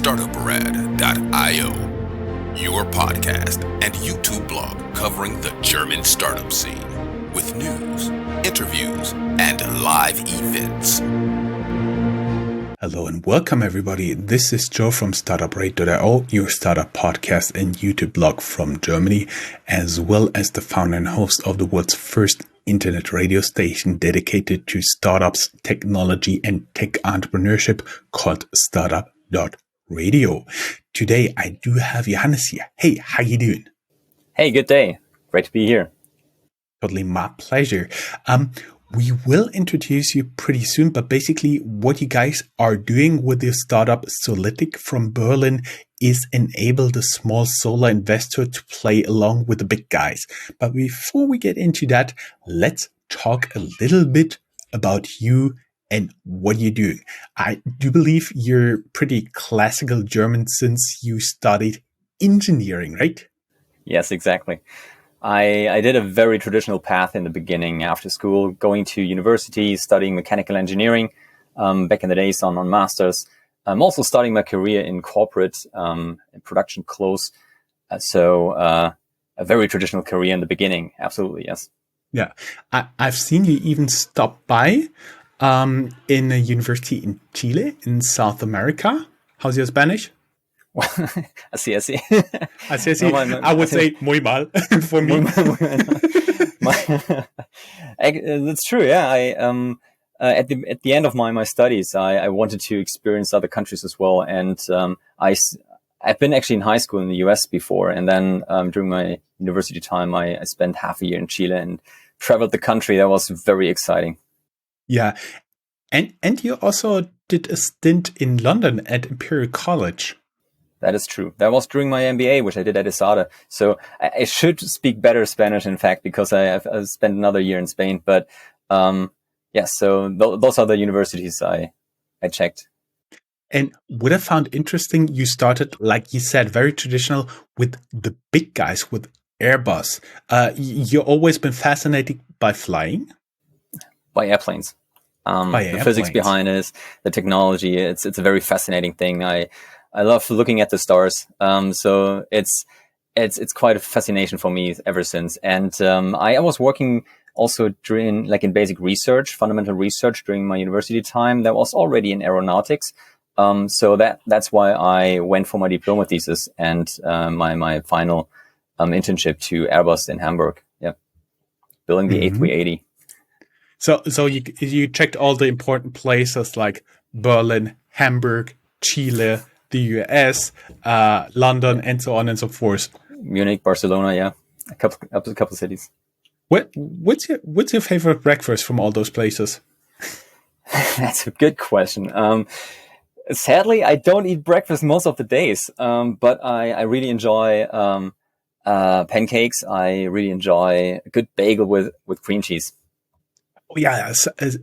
Startuprad.io, your podcast and YouTube blog covering the German startup scene with news, interviews, and live events. Hello and welcome everybody. This is Joe from Startuprad.io, your startup podcast and YouTube blog from Germany, as well as the founder and host of the world's first internet radio station dedicated to startups, technology, and tech entrepreneurship called Startup.radio. Today I do have Johannes here. Hey, how you doing? Hey, good day. Great to be here. Totally my pleasure. We will introduce you pretty soon, but basically what you guys are doing with your startup Solytic from Berlin is enable the small solar investor to play along with the big guys. But before we get into that, let's talk a little bit about you and what you're doing. I do believe you're pretty classical German since you studied engineering, right? Yes, exactly. I did a very traditional path in the beginning after school, going to university, studying mechanical engineering back in the days on masters. I'm also starting my career in corporate in production close. So a very traditional career in the beginning. Absolutely, yes. Yeah, I've seen you even stop by in a university in Chile, in South America. How's your Spanish? Así. I would say muy mal for me. That's true. Yeah, at the end of my studies, I wanted to experience other countries as well, and I've been actually in high school in the US before, and then during my university time, I spent half a year in Chile and traveled the country. That was very exciting. Yeah, and you also did a stint in London at Imperial College. That is true. That was during my MBA, which I did at ESADE. So I should speak better Spanish, in fact, because I've spent another year in Spain. But so those are the universities I checked. And what I found interesting, you started, like you said, very traditional with the big guys, with Airbus. You've always been fascinated by flying? By airplanes. The physics behind it, the technology. It's a very fascinating thing. I love looking at the stars. So it's quite a fascination for me ever since. And I was working also in basic research, fundamental research during my university time. That was already in aeronautics. So that's why I went for my diploma thesis and my final internship to Airbus in Hamburg. Yeah, building the A380. So you checked all the important places like Berlin, Hamburg, Chile, the US, London, and so on and so forth. Munich, Barcelona, yeah, a couple cities. What's your favorite breakfast from all those places? That's a good question. Sadly, I don't eat breakfast most of the days, but I really enjoy pancakes. I really enjoy a good bagel with cream cheese. Oh yeah,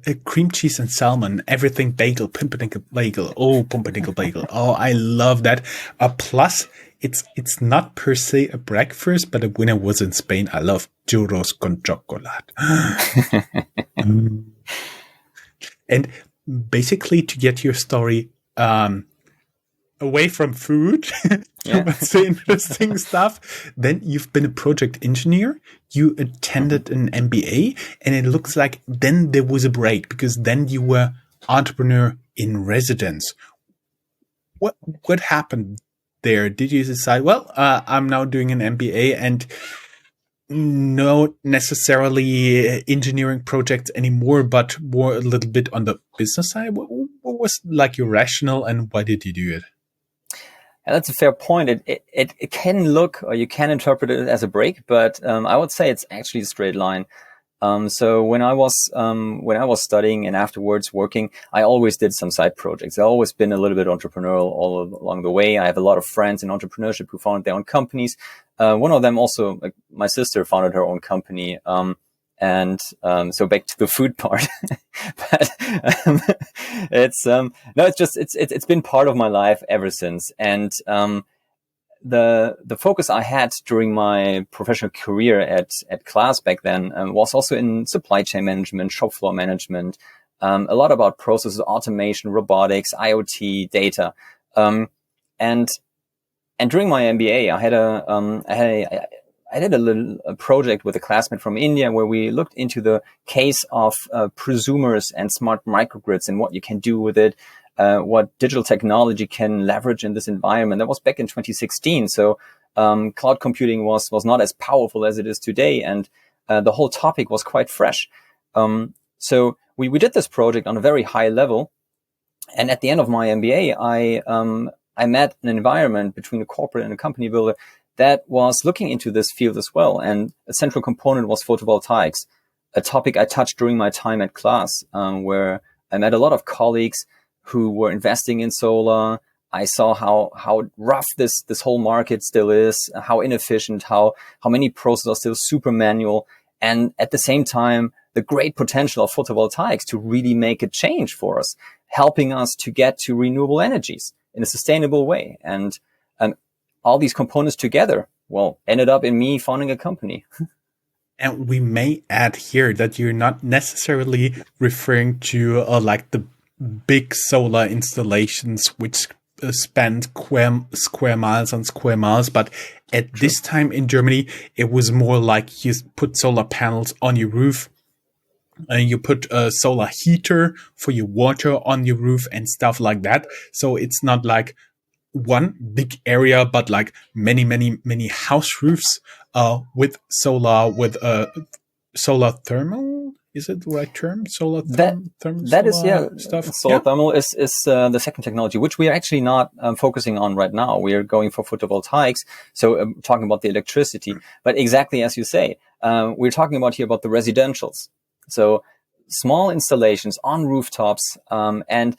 a cream cheese and salmon, everything bagel, pumpernickel bagel. Oh, pumpernickel bagel. Oh, I love that. Plus, it's not per se a breakfast, but when I was in Spain, I love churros con chocolate. And basically, to get your story away from food, that's the interesting stuff. Then you've been a project engineer. You attended an MBA, and it looks like then there was a break because then you were entrepreneur in residence. What happened there? Did you decide, well, I'm now doing an MBA and not necessarily engineering projects anymore, but more a little bit on the business side? What was like your rationale, and why did you do it? And that's a fair point. It can look, or you can interpret it as a break, but I would say it's actually a straight line. So when I was studying and afterwards working, I always did some side projects. I've always been a little bit entrepreneurial all along the way. I have a lot of friends in entrepreneurship who founded their own companies. One of them also, like my sister, founded her own company. So back to the food part, but it's been part of my life ever since. And the focus I had during my professional career at class back then was also in supply chain management, shop floor management, a lot about processes, automation, robotics, IoT, data. And during my MBA, I did a project with a classmate from India where we looked into the case of prosumers and smart microgrids and what you can do with it, what digital technology can leverage in this environment. That was back in 2016. So cloud computing was not as powerful as it is today, and the whole topic was quite fresh. So we did this project on a very high level, and at the end of my MBA, I met an environment between a corporate and a company builder that was looking into this field as well. And a central component was photovoltaics, a topic I touched during my time at class, where I met a lot of colleagues who were investing in solar. I saw how rough this whole market still is, how inefficient, how many processes are still super manual. And at the same time, the great potential of photovoltaics to really make a change for us, helping us to get to renewable energies in a sustainable way. And all these components together, well, ended up in me founding a company. And we may add here that you're not necessarily referring to like the big solar installations which span square miles and square miles, but at this time in Germany, it was more like you put solar panels on your roof, and you put a solar heater for your water on your roof and stuff like that. So it's not like one big area, but like many house roofs with solar, solar thermal. Is it the right term? Solar thermal stuff. Solar thermal is the second technology, which we are actually not focusing on right now. We are going for photovoltaics, so talking about the electricity. But exactly as you say, we're talking about here about the residentials. So small installations on rooftops, and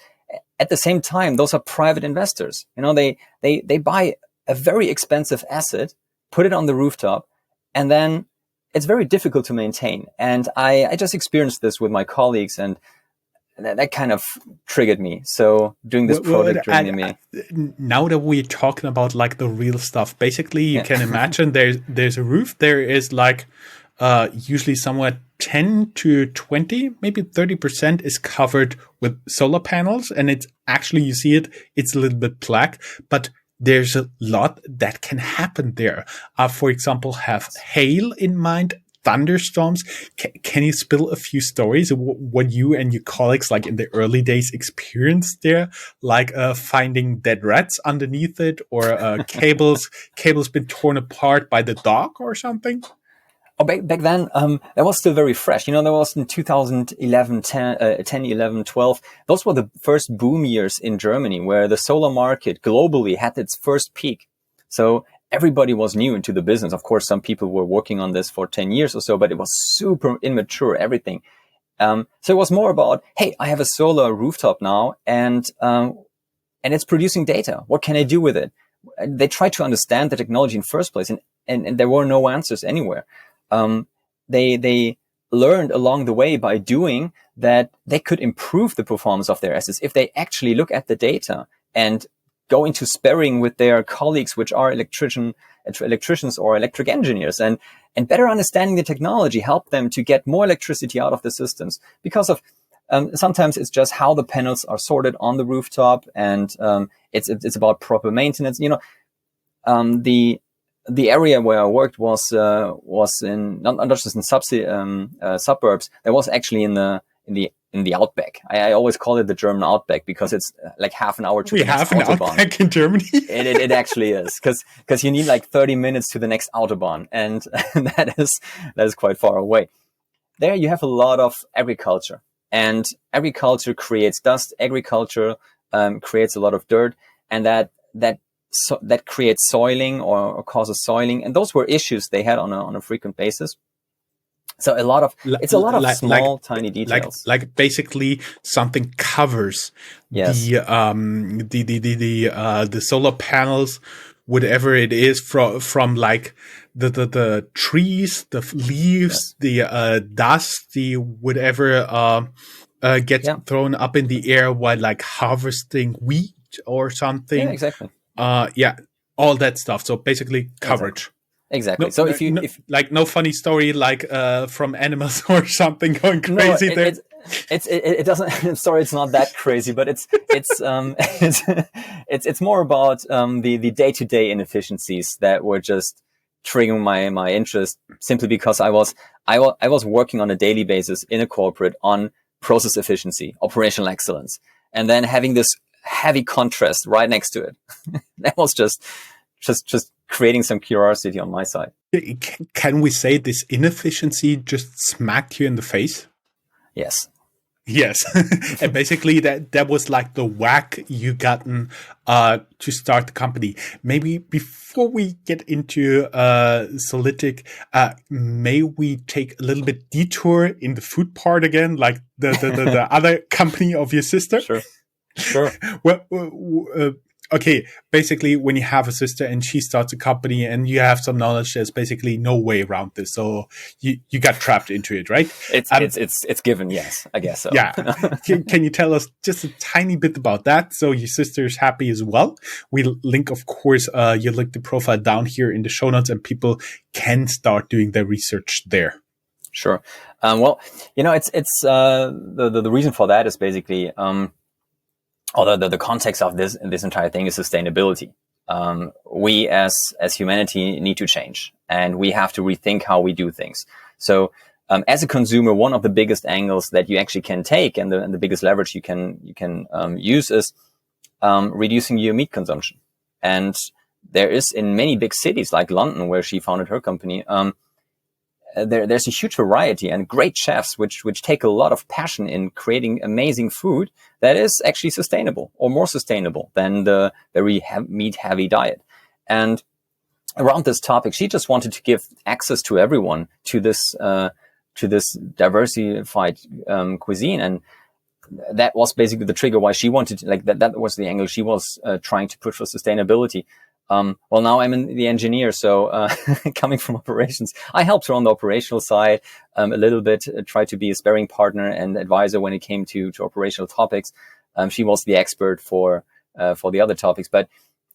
at the same time, those are private investors. You know, they buy a very expensive asset, put it on the rooftop, and then it's very difficult to maintain. And I just experienced this with my colleagues, and that kind of triggered me. So doing this project during me. Now that we're talking about like the real stuff, basically you can imagine there's a roof. There is like usually somewhere 10 to 20, maybe 30% is covered with solar panels. And it's actually, you see it's a little bit black, but there's a lot that can happen there. For example, have hail in mind, thunderstorms. Can you spill a few stories of what you and your colleagues like in the early days experienced there? Like finding dead rats underneath it, or cables been torn apart by the dog or something? Oh, back then, that was still very fresh. You know, that was in 2011, 10, 11, 12. Those were the first boom years in Germany where the solar market globally had its first peak. So everybody was new into the business. Of course, some people were working on this for 10 years or so, but it was super immature, everything. So it was more about, hey, I have a solar rooftop now and it's producing data. What can I do with it? They tried to understand the technology in first place, and there were no answers anywhere. They learned along the way by doing that they could improve the performance of their assets if they actually look at the data and go into sparring with their colleagues, which are electricians or electric engineers, and better understanding the technology help them to get more electricity out of the systems. Because of sometimes it's just how the panels are sorted on the rooftop, and it's about proper maintenance. You know, the area where I worked was in not just in suburbs. That was actually in the outback. I always call it the German outback because it's like half an hour to the next Autobahn. We have an outback in Germany. It actually is, because you need like 30 minutes to the next Autobahn, and that is quite far away. There you have a lot of agriculture, and agriculture creates dust. Agriculture creates a lot of dirt, and that creates soiling or causes soiling, and those were issues they had on a frequent basis. So it's a lot of small, tiny details. Like basically something covers the solar panels, whatever it is, from like the trees, the leaves, the dust, the whatever gets thrown up in the air while like harvesting wheat or something. Yeah, exactly. All that stuff. So basically coverage. Exactly. No, so if like no funny story like from animals or something going crazy there. it doesn't. Sorry, it's not that crazy, but it's more about the day-to-day inefficiencies that were just triggering my interest, simply because I was working on a daily basis in a corporate on process efficiency, operational excellence, and then having this heavy contrast right next to it. That was just creating some curiosity on my side. Can we say this inefficiency just smacked you in the face? Yes. Yes. And basically that was like the whack you gotten to start the company. Maybe before we get into Solitik, may we take a little bit detour in the food part again, like the other company of your sister? Sure. Well, okay, basically when you have a sister and she starts a company and you have some knowledge, there's basically no way around this. So you got trapped into it, right? It's given, yes, I guess so. Yeah. Can you tell us just a tiny bit about that? So your sister's happy as well. We'll link, of course, your LinkedIn profile down here in the show notes, and people can start doing their research there. Sure. Well, it's the reason for that is basically, although the context of this entire thing is sustainability. We as humanity need to change, and we have to rethink how we do things. So, as a consumer, one of the biggest angles that you actually can take, and the biggest leverage you can use is reducing your meat consumption. And there is, in many big cities like London, where she founded her company, there's a huge variety and great chefs which take a lot of passion in creating amazing food that is actually sustainable, or more sustainable than the very meat heavy diet. And around this topic, she just wanted to give access to everyone to this diversified cuisine, and that was basically the trigger why she wanted to, that was the angle she was trying to push for sustainability. Well, now I'm in the engineer, so coming from operations, I helped her on the operational side a little bit, tried to be a sparring partner and advisor when it came to operational topics. She was the expert for the other topics, but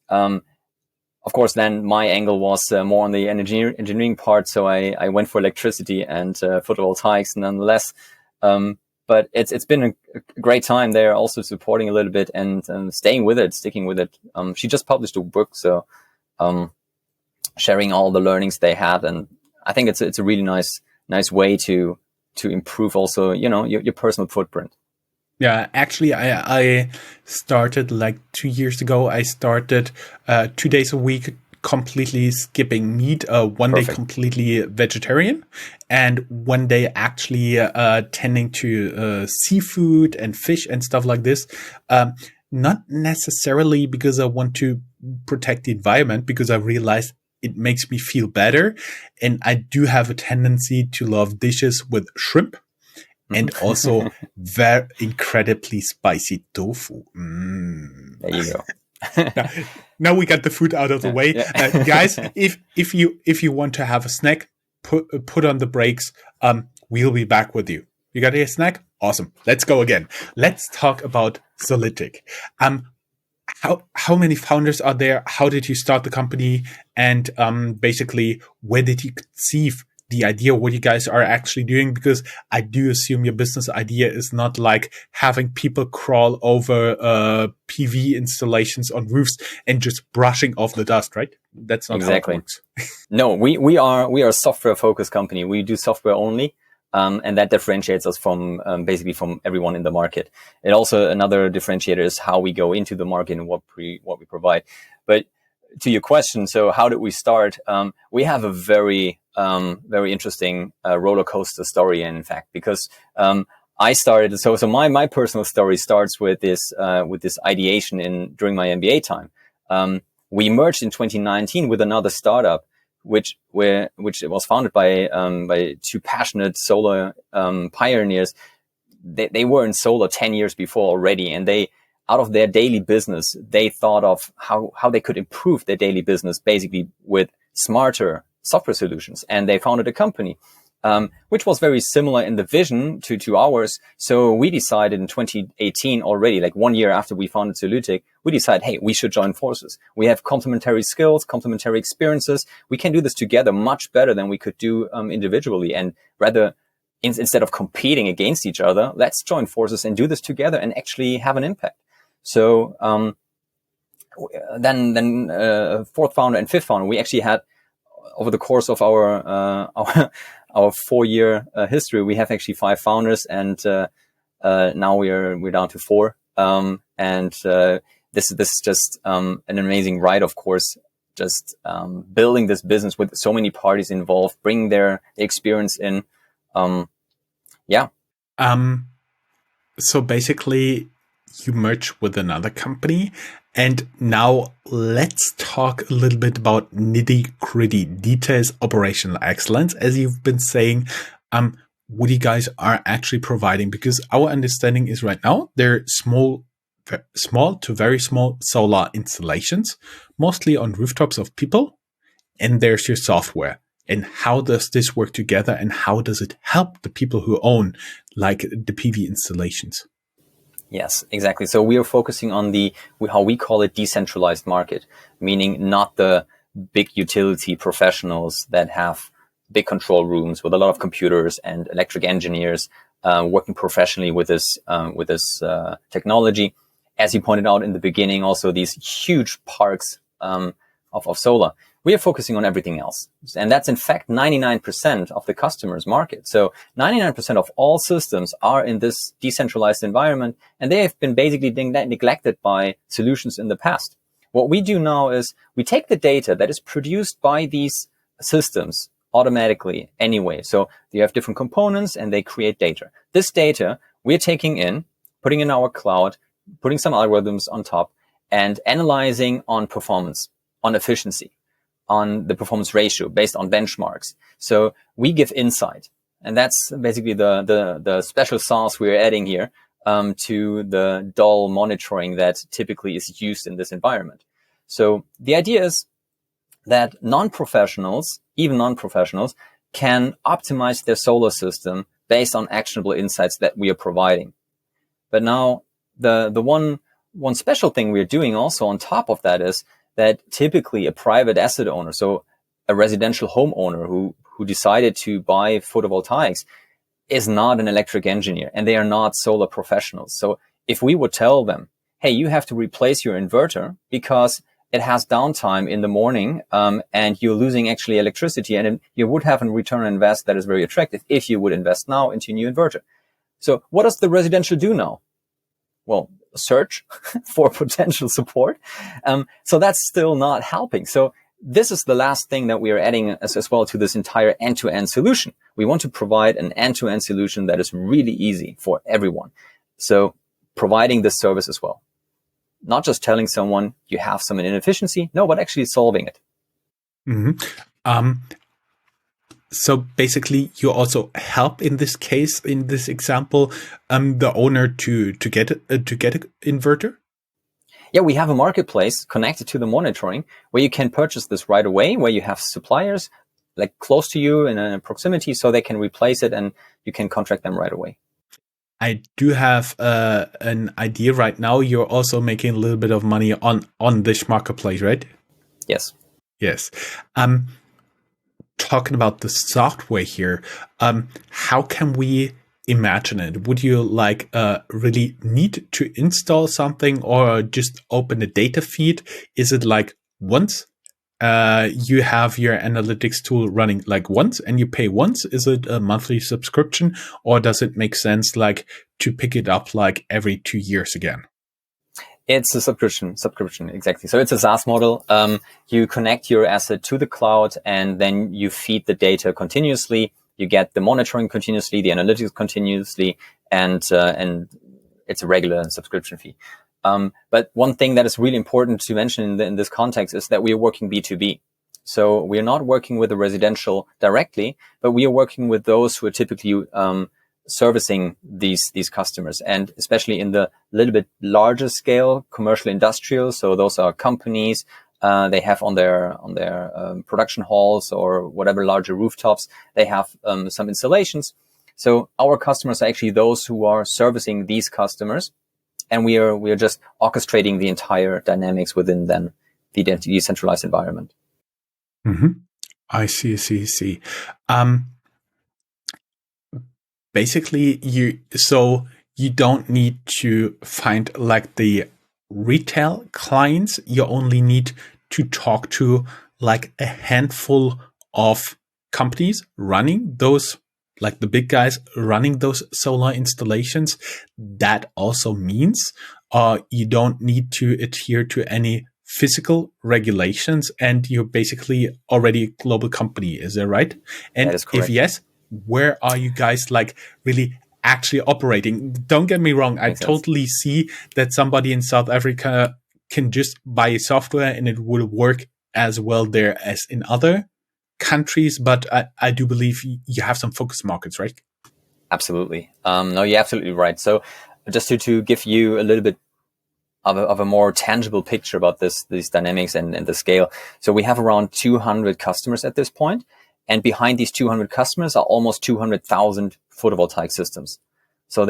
of course, then my angle was more on the engineering part, so I went for electricity and photovoltaics nonetheless. But it's been a great time there, also supporting a little bit and sticking with it. She just published a book, so sharing all the learnings they had, and I think it's a really nice way to improve also, your personal footprint. Yeah, actually, I started like 2 years ago. I started 2 days a week completely skipping meat, one day completely vegetarian, and one day actually tending to seafood and fish and stuff like this. Not necessarily because I want to protect the environment, because I realized it makes me feel better. And I do have a tendency to love dishes with shrimp and also very incredibly spicy tofu. There you go. Now we got the food out of the way. Yeah. Guys, if you want to have a snack, put on the brakes. We'll be back with you. You got a snack? Awesome. Let's go again. Let's talk about Solytic. How many founders are there? How did you start the company? And basically, where did you conceive the idea, what you guys are actually doing? Because I do assume your business idea is not like having people crawl over PV installations on roofs and just brushing off the dust, right? That's not exactly how it works. No, we are a software focused company. We do software only. And that differentiates us from basically from everyone in the market. It also, another differentiator is how we go into the market and what we provide. But to your question, so how did we start? We have a very interesting roller coaster story, in fact, because I started. So my personal story starts with this ideation during my MBA time. We merged in 2019 with another startup, which was founded by two passionate solar pioneers. They were in solar 10 years before already, and they, out of their daily business, they thought of how they could improve their daily business basically with smarter software solutions. And they founded a company, which was very similar in the vision to ours. So we decided in 2018 already, like 1 year after we founded Solitik, we decided, hey, we should join forces. We have complementary skills, complementary experiences. We can do this together much better than we could do individually, and rather instead of competing against each other, let's join forces and do this together and actually have an impact. So then fourth founder and fifth founder, we actually had over the course of our 4-year history, we have actually 5 founders, and now we're down to 4. This is just an amazing ride, of course. Just building this business with so many parties involved, bringing their experience in. So basically, you merge with another company. And now let's talk a little bit about nitty-gritty details, operational excellence, as you've been saying. What you guys are actually providing, because our understanding is right now they're small to very small solar installations, mostly on rooftops of people. And there's your software. And how does this work together? And how does it help the people who own like the PV installations? Yes, exactly. So we are focusing on how we call it decentralized market, meaning not the big utility professionals that have big control rooms with a lot of computers and electric engineers working professionally with this technology. As you pointed out in the beginning, also these huge parks of solar. We are focusing on everything else. And that's in fact 99% of the customers market. So 99% of all systems are in this decentralized environment, and they have been basically neglected by solutions in the past. What we do now is we take the data that is produced by these systems automatically anyway. So you have different components and they create data. This data we're taking in, putting in our cloud, putting some algorithms on top, and analyzing on performance, on efficiency, on the performance ratio based on benchmarks. So we give insight, and that's basically the special sauce we're adding here to the dull monitoring that typically is used in this environment. So the idea is that non-professionals, even non-professionals, can optimize their solar system based on actionable insights that we are providing. But now the one special thing we're doing also on top of that is that typically a private asset owner, so a residential homeowner who decided to buy photovoltaics, is not an electric engineer and they are not solar professionals. So if we would tell them, hey, you have to replace your inverter because it has downtime in the morning and you're losing actually electricity, and you would have a return on invest that is very attractive if you would invest now into a new inverter. So what does the residential do now? Well, search for potential support. So that's still not helping. So this is the last thing that we are adding as well to this entire end-to-end solution. We want to provide an end-to-end solution that is really easy for everyone. So providing this service as well. Not just telling someone you have some inefficiency, no, but actually solving it. Mm-hmm. So basically, you also help in this case, in this example, the owner to get an inverter. Yeah, we have a marketplace connected to the monitoring where you can purchase this right away, where you have suppliers like close to you and in proximity, so they can replace it and you can contract them right away. I do have an idea right now. You're also making a little bit of money on this marketplace, right? Yes. Yes. Talking about the software here, how can we imagine it? Would you like really need to install something or just open a data feed? Is it like once you have your analytics tool running like once and you pay once? Is it a monthly subscription, or does it make sense like to pick it up like every 2 years again? It's a subscription, exactly. So it's a SaaS model. You connect your asset to the cloud and then you feed the data continuously. You get the monitoring continuously, the analytics continuously, and it's a regular subscription fee. But one thing that is really important to mention in this context is that we are working B2B. So we are not working with the residential directly, but we are working with those who are typically servicing these customers, and especially in the little bit larger scale commercial industrial. So those are companies they have on their production halls or whatever larger rooftops. They have some installations. So our customers are actually those who are servicing these customers, and we are just orchestrating the entire dynamics within then the decentralized environment. Mm-hmm. I see. basically you don't need to find like the retail clients. You only need to talk to like a handful of companies running those, like the big guys running those solar installations. That also means you don't need to adhere to any physical regulations, and you're basically already a global company. Is that right? And that is correct. If yes, where are you guys like really actually operating? Don't get me wrong. I totally see that somebody in South Africa can just buy software and it will work as well there as in other countries. But I do believe you have some focus markets, right? Absolutely. No, you're absolutely right. So just to give you a little bit of a more tangible picture about these dynamics and the scale. So we have around 200 customers at this point, and behind these 200 customers are almost 200,000 photovoltaic systems. So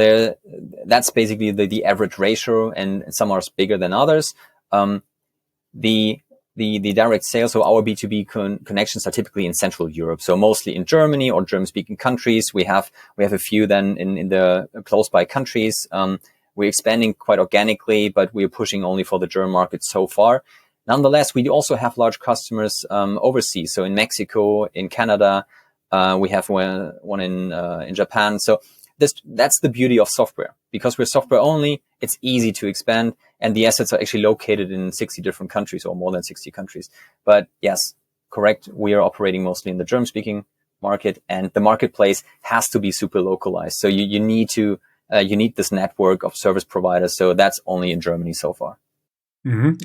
that's basically the average ratio, and some are bigger than others. The direct sales, so our B2B connections are typically in Central Europe, so mostly in Germany or German-speaking countries. We have a few then in the close by countries. We're expanding quite organically, but we're pushing only for the German market so far. Nonetheless, we also have large customers overseas. So in Mexico, in Canada, we have one in Japan. So that's the beauty of software. Because we're software only, it's easy to expand, and the assets are actually located in 60 different countries, or more than 60 countries. But yes, correct, we are operating mostly in the German-speaking market, and the marketplace has to be super localized. So you need this network of service providers. So that's only in Germany so far.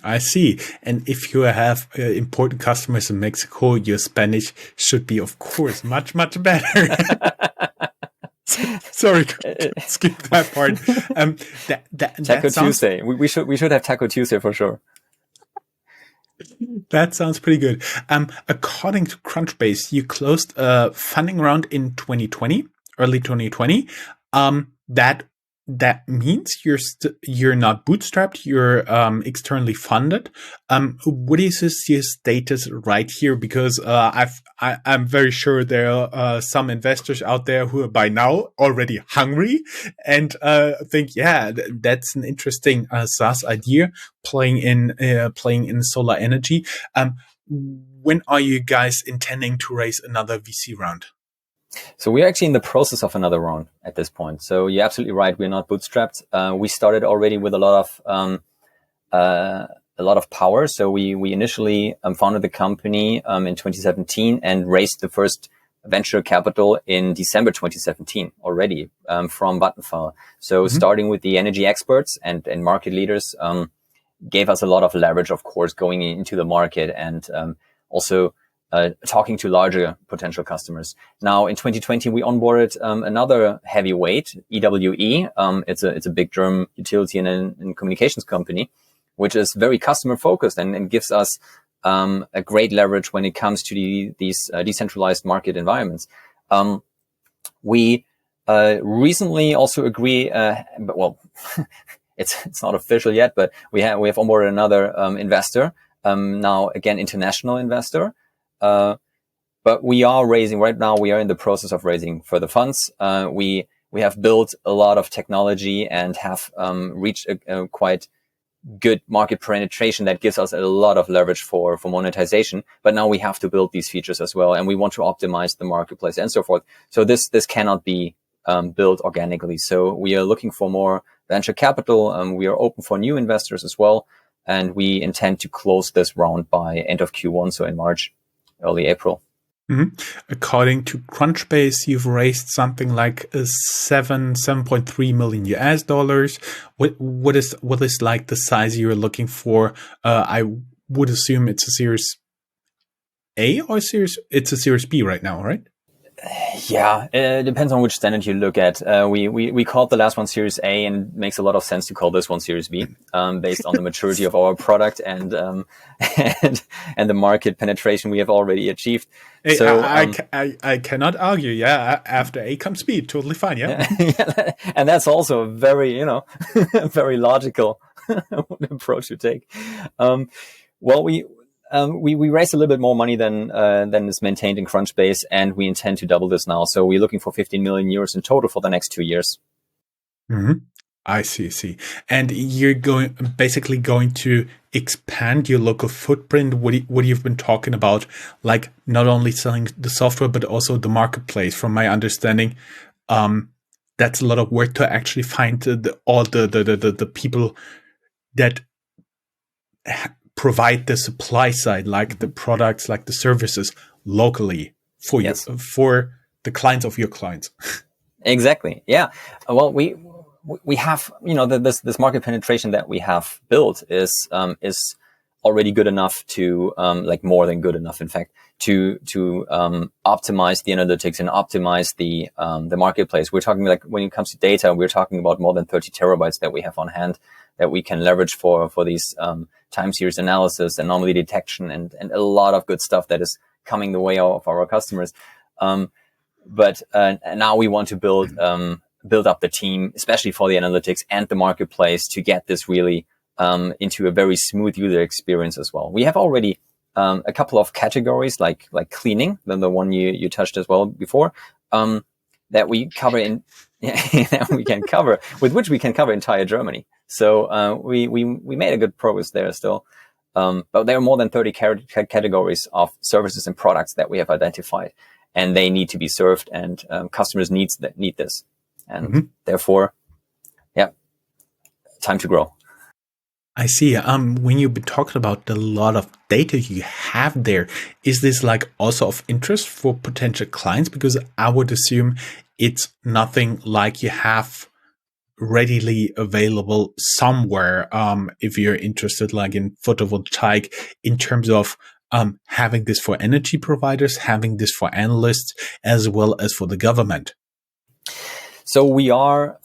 I see. And if you have important customers in Mexico, your Spanish should be, of course, much, much better. Sorry, skip that part. Taco Tuesday. We should have Taco Tuesday for sure. That sounds pretty good. According to Crunchbase, you closed a funding round in 2020, early 2020. That means you're not bootstrapped. You're externally funded. What is your status right here? Because I'm very sure there are some investors out there who are by now already hungry and think, yeah, that's an interesting SaaS idea, playing in solar energy. When are you guys intending to raise another VC round? So we're actually in the process of another round at this point. So you're absolutely right. We're not bootstrapped. We started already with a lot of power. So we initially founded the company in 2017 and raised the first venture capital in December 2017 already from Vattenfall. So starting with the energy experts and market leaders gave us a lot of leverage, of course, going into the market, and also talking to larger potential customers. Now, in 2020, we onboarded another heavyweight, EWE. It's a big German utility and communications company, which is very customer focused and gives us a great leverage when it comes to these decentralized market environments. We recently also agree, it's not official yet, but we have onboarded another investor, now again international investor. But we are raising right now. We are in the process of raising further funds. We have built a lot of technology and have reached a quite good market penetration that gives us a lot of leverage for monetization. But now we have to build these features as well, and we want to optimize the marketplace and so forth. So this cannot be built organically. So we are looking for more venture capital. We are open for new investors as well, and we intend to close this round by end of Q1, so in March. Early April. According to Crunchbase, you've raised something like $7.3 million US. What is like the size you're looking for? I would assume it's a Series A or it's a Series B right now, right? Yeah, it depends on which standard you look at. We called the last one Series A, and it makes a lot of sense to call this one Series B, based on the maturity of our product and the market penetration we have already achieved. Hey, so I cannot argue. Yeah, after A comes B, totally fine. Yeah, and that's also a very very logical approach to take. we raised a little bit more money than is maintained in Crunchbase, and we intend to double this now. So we're looking for 15 million euros in total for the next 2 years. Mm-hmm. I see. And you're basically going to expand your local footprint. What you've been talking about, like not only selling the software, but also the marketplace. From my understanding, that's a lot of work to actually find all the people that provide the supply side, like the products, like the services locally for you, for the clients of your clients. Exactly. Yeah. Well, we have, this market penetration that we have built is already good enough to, more than good enough, in fact, to optimize the analytics and optimize the marketplace. We're talking, like, when it comes to data, we're talking about more than 30 terabytes that we have on hand that we can leverage for these time series analysis, anomaly detection, and a lot of good stuff that is coming the way of our customers. But now we want to build up the team, especially for the analytics and the marketplace, to get this really into a very smooth user experience as well. We have already a couple of categories like cleaning, the one you touched as well before, that we cover with which we can cover entire Germany. So we made a good progress there still. But there are more than 30 categories of services and products that we have identified, and they need to be served, and customers need this. And therefore, time to grow. I see. When you've been talking about the lot of data you have there, is this like also of interest for potential clients? Because I would assume it's nothing like you have readily available somewhere. If you're interested, like in photovoltaic, in terms of having this for energy providers, having this for analysts, as well as for the government. So we are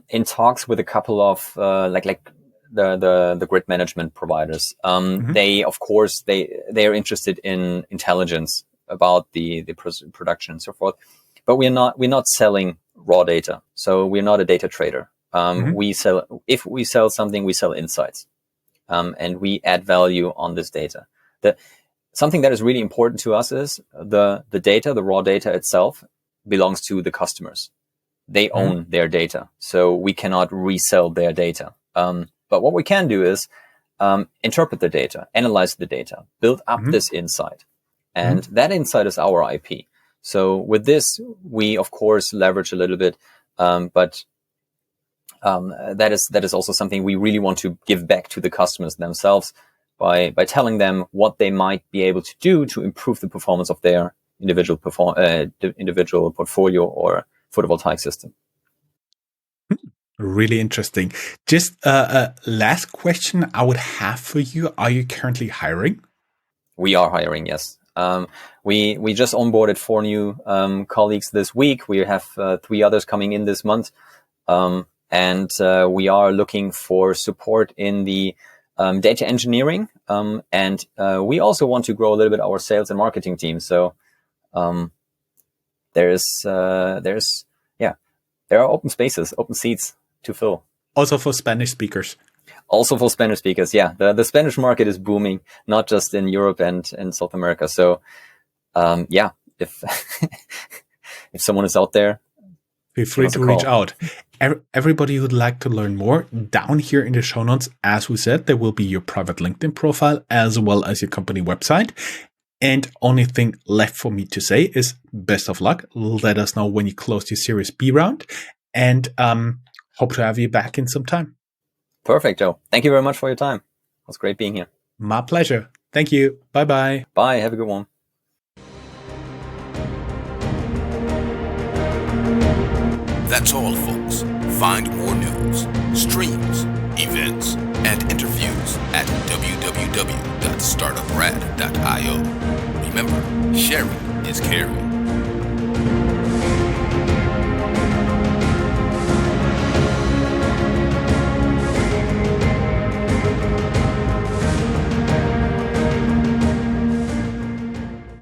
in talks with a couple of the grid management providers. They, of course, they are interested in intelligence about the production and so forth. But we're not selling raw data. So we're not a data trader. If we sell something, we sell insights, and we add value on this data. Something that is really important to us is the data, the raw data itself, belongs to the customers. They own their data, so we cannot resell their data. But what we can do is interpret the data, analyze the data, build up this insight. And that insight is our IP. So with this, we, of course, leverage a little bit, but that is also something we really want to give back to the customers themselves by telling them what they might be able to do to improve the performance of their individual portfolio or photovoltaic system. Really interesting. Just a last question I would have for you. Are you currently hiring? We are hiring, yes. We just onboarded 4 new colleagues this week. We have 3 others coming in this month. And we are looking for support in the data engineering. And we also want to grow a little bit our sales and marketing team. So there are open spaces, open seats to fill. Also for Spanish speakers. Also for Spanish speakers, yeah. The Spanish market is booming, not just in Europe and South America. So, if if someone is out there, feel free to reach out. Everybody who'd like to learn more, down here in the show notes, as we said, there will be your private LinkedIn profile as well as your company website. And only thing left for me to say is best of luck. Let us know when you close your Series B round, and hope to have you back in some time. Perfect, Joe. Thank you very much for your time. It was great being here. My pleasure. Thank you. Bye-bye. Bye. Have a good one. That's all, folks. Find more news, streams, events, and interviews at www.startuprad.io. Remember, sharing is caring.